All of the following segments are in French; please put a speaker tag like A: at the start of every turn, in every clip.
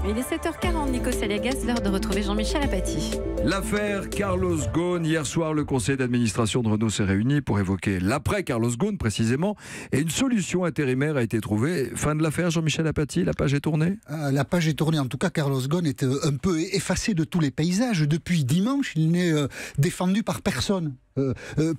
A: Il est 7h40, Nico Saliagas, l'heure de retrouver Jean-Michel Apathy.
B: L'affaire Carlos Ghosn. Hier soir, le conseil d'administration de Renault s'est réuni pour évoquer l'après Carlos Ghosn précisément. Et une solution intérimaire a été trouvée. Fin de l'affaire, Jean-Michel Apathy, la page est tournée?
C: La page est tournée. En tout cas, Carlos Ghosn est un peu effacé de tous les paysages. Depuis dimanche, il n'est défendu par personne.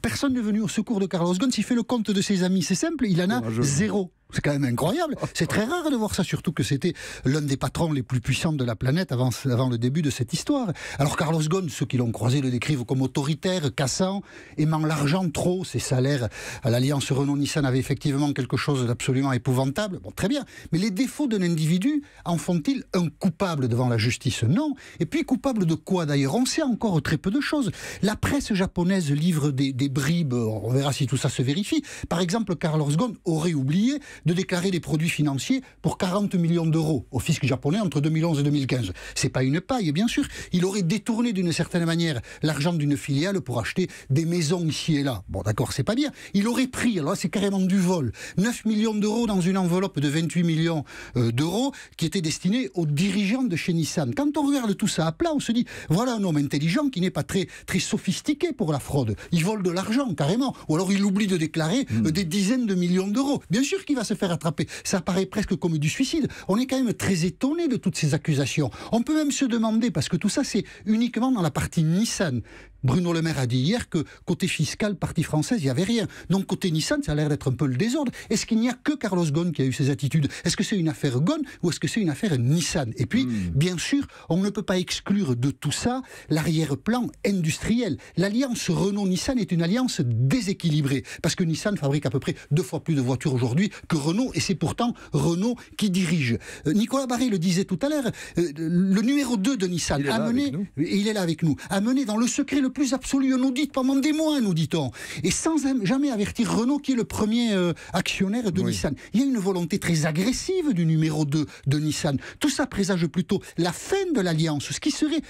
C: Personne n'est venu au secours de Carlos Ghosn. S'il fait le compte de ses amis, c'est simple, il en a zéro. C'est quand même incroyable. C'est très rare de voir ça, surtout que c'était l'un des patrons les plus puissants de la planète avant le début de cette histoire. Alors Carlos Ghosn, ceux qui l'ont croisé le décrivent comme autoritaire, cassant, aimant l'argent trop. Ses salaires à l'alliance Renault-Nissan avaient effectivement quelque chose d'absolument épouvantable. Bon, très bien. Mais les défauts d'un individu en font-ils un coupable devant la justice? Non. Et puis coupable de quoi d'ailleurs? On sait encore très peu de choses. La presse japonaise livre des bribes. On verra si tout ça se vérifie. Par exemple, Carlos Ghosn aurait oublié de déclarer des produits financiers pour 40 millions d'euros au fisc japonais entre 2011 et 2015. C'est pas une paille, bien sûr. Il aurait détourné d'une certaine manière l'argent d'une filiale pour acheter des maisons ici et là. Bon, d'accord, c'est pas bien. Il aurait pris, alors là, c'est carrément du vol, 9 millions d'euros dans une enveloppe de 28 millions d'euros qui était destinée aux dirigeants de chez Nissan. Quand on regarde tout ça à plat, on se dit, voilà un homme intelligent qui n'est pas très sophistiqué pour la fraude. Il vole de l'argent, carrément. Ou alors il oublie de déclarer des dizaines de millions d'euros. Bien sûr qu'il va se faire attraper. Ça paraît presque comme du suicide. On est quand même très étonné de toutes ces accusations. On peut même se demander, parce que tout ça c'est uniquement dans la partie Nissan. Bruno Le Maire a dit hier que côté fiscal, partie française, il n'y avait rien. Donc côté Nissan, ça a l'air d'être un peu le désordre. Est-ce qu'il n'y a que Carlos Ghosn qui a eu ces attitudes? Est-ce que c'est une affaire Ghosn ou est-ce que c'est une affaire Nissan? Et puis, bien sûr, on ne peut pas exclure de tout ça l'arrière-plan industriel. L'alliance Renault-Nissan est une alliance déséquilibrée. Parce que Nissan fabrique à peu près 2 fois plus de voitures aujourd'hui que Renault, et c'est pourtant Renault qui dirige. Nicolas Barré le disait tout à l'heure, le numéro 2 de Nissan a mené, il est là avec nous, a mené dans le secret le plus absolu un audit pendant des mois, nous dit-on, et sans jamais avertir Renault qui est le premier actionnaire de Nissan. Il y a une volonté très agressive du numéro 2 de Nissan. Tout ça présage plutôt la fin de l'alliance, ce qui serait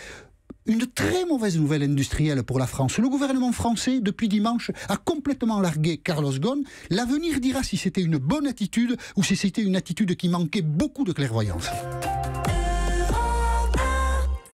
C: une très mauvaise nouvelle industrielle pour la France. Le gouvernement français, depuis dimanche, a complètement largué Carlos Ghosn. L'avenir dira si c'était une bonne attitude ou si c'était une attitude qui manquait beaucoup de clairvoyance.